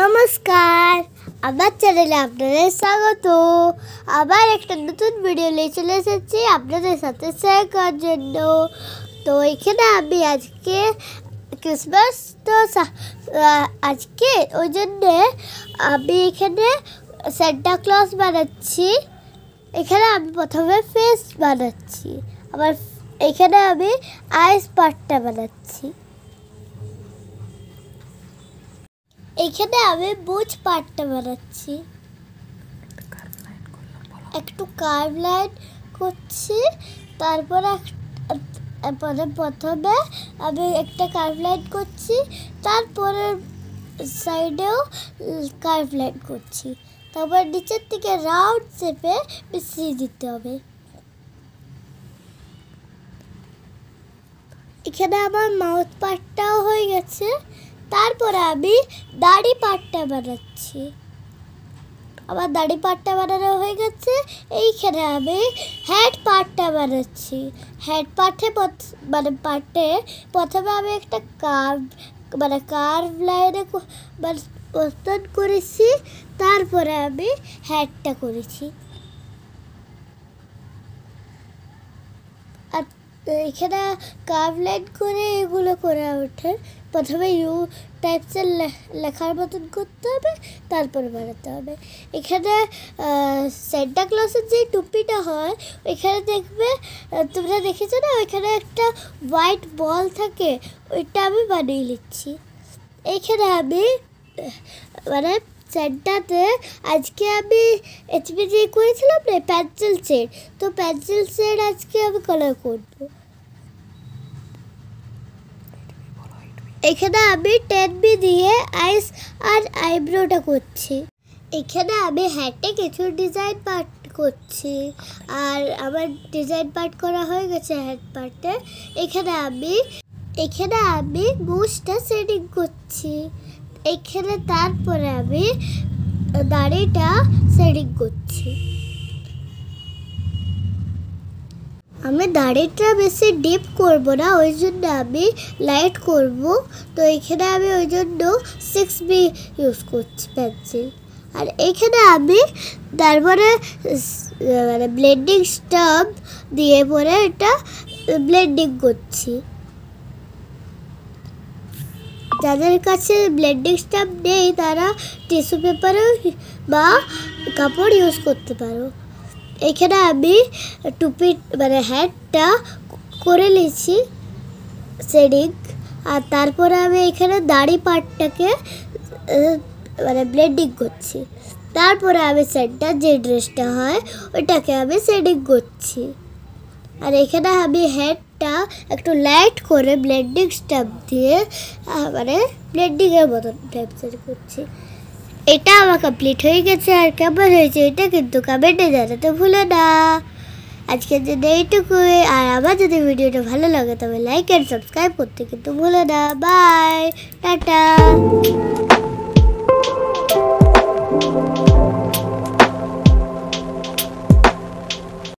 নমস্কার, আমার চ্যানেলে আপনাদের স্বাগত। আবার একটা নতুন ভিডিও নিয়ে চলে এসেছি আপনাদের সাথে শেয়ার করার জন্য। তো এখানে আমি আজকে ক্রিসমাস তো আজকে ওই জন্যে আমি এখানে সান্টা ক্লজ বানাচ্ছি। এখানে আমি প্রথমে ফেস বানাচ্ছি, আবার এখানে আমি আইস পার্টটা বানাচ্ছি। এখানে আমি বুঝ পার্টটা বানাচ্ছি, একটু কার্ভ লাইন করছি। তারপরে প্রথমে আমি একটা কার্ভ লাইন করছি, তারপরে সাইডেও কার্ভ লাইন করছি। তারপর নিচের থেকে রাউন্ড শেপে মিশিয়ে দিতে হবে। এখানে আমার মাউথ পার্টটাও হয়ে গেছে। তারপরে আমি দাড়ি পার্টটা বানাচ্ছি, আমার দাড়ি পার্টটা বানানো হয়ে গেছে। এইখানে আমি হেড পার্টটা বানাচ্ছি। হেড পার্টে প্রথমে আমি একটা কার্ভ লাইনে প্রস্তুত করেছি, তারপরে আমি হেডটা করেছি। আর এখানে কার্ভ লাইন করে এগুলো করে ওঠে। প্রথমে ইউ টাইপসের লেখার মতন করতে হবে, তারপরে বানাতে হবে। এখানে সান্টা ক্লজের যে টুপিটা হয়, ওইখানে দেখবে, তোমরা দেখেছো না, ওইখানে একটা হোয়াইট বল থাকে, ওইটা আমি বানিয়ে নিচ্ছি। এইখানে আমি সেন্টাতে আজকে আমি HBG করেছিলাম না পেন্সিল শেড, তো পেন্সিল শেড আজকে আমি কালার করবো। এখানে আমি 10B দিয়ে আইস আর আইব্রোটা করছি। এখানে আমি হ্যাটে কিছু ডিজাইন পার্ট করছি, আর আমার ডিজাইন পার্ট করা হয়ে গেছে হ্যাট পার্টে। এখানে আমি মুছটা শেডিং করছি। এখানে তারপরে আমি দাড়িটা শেডিং করছি। আমি দাড়িটা বেশি ডিপ করব না, ওই জন্য আমি লাইট করব। তো এখানে আমি ওই জন্য 6B ইউজ করছি পেন্সিল। আর এখানে আমি তারপরে ব্লেন্ডিং স্টাম্প দিয়ে পরে এটা ব্লেন্ডিং করছি। যাদের কাছে ব্লেন্ডিং স্টাম্প নেই তারা টিস্যু পেপারও বা কাপড় ইউজ করতে পারো। এখানে আমি টুপি হেডটা করে নিয়েছি শেডিং। আর তারপরে আমি এখানে দাড়ি পার্টটাকে ব্লেন্ডিং করছি। তারপরে আমি সেন্টার যে ড্রেসটা হয় ওইটাকে আমি শেডিং করছি। আর এখানে আমি হেডটা একটু লাইট করে ব্লেন্ডিং স্টাম্প দিয়ে ব্লেন্ডিংয়ের মতন টাইপ করছি। এটা আমার কমপ্লিট হয়ে গেছে। আর কেমন হয়েছে এটা কিন্তু কমেন্টে জানাতে ভুলো না। আজকের জন্য এইটুকুই। আর আমার যদি ভিডিওটা ভালো লাগে তবে লাইক অ্যান্ড সাবস্ক্রাইব করতে কিন্তু ভুলো না। Bye, tata.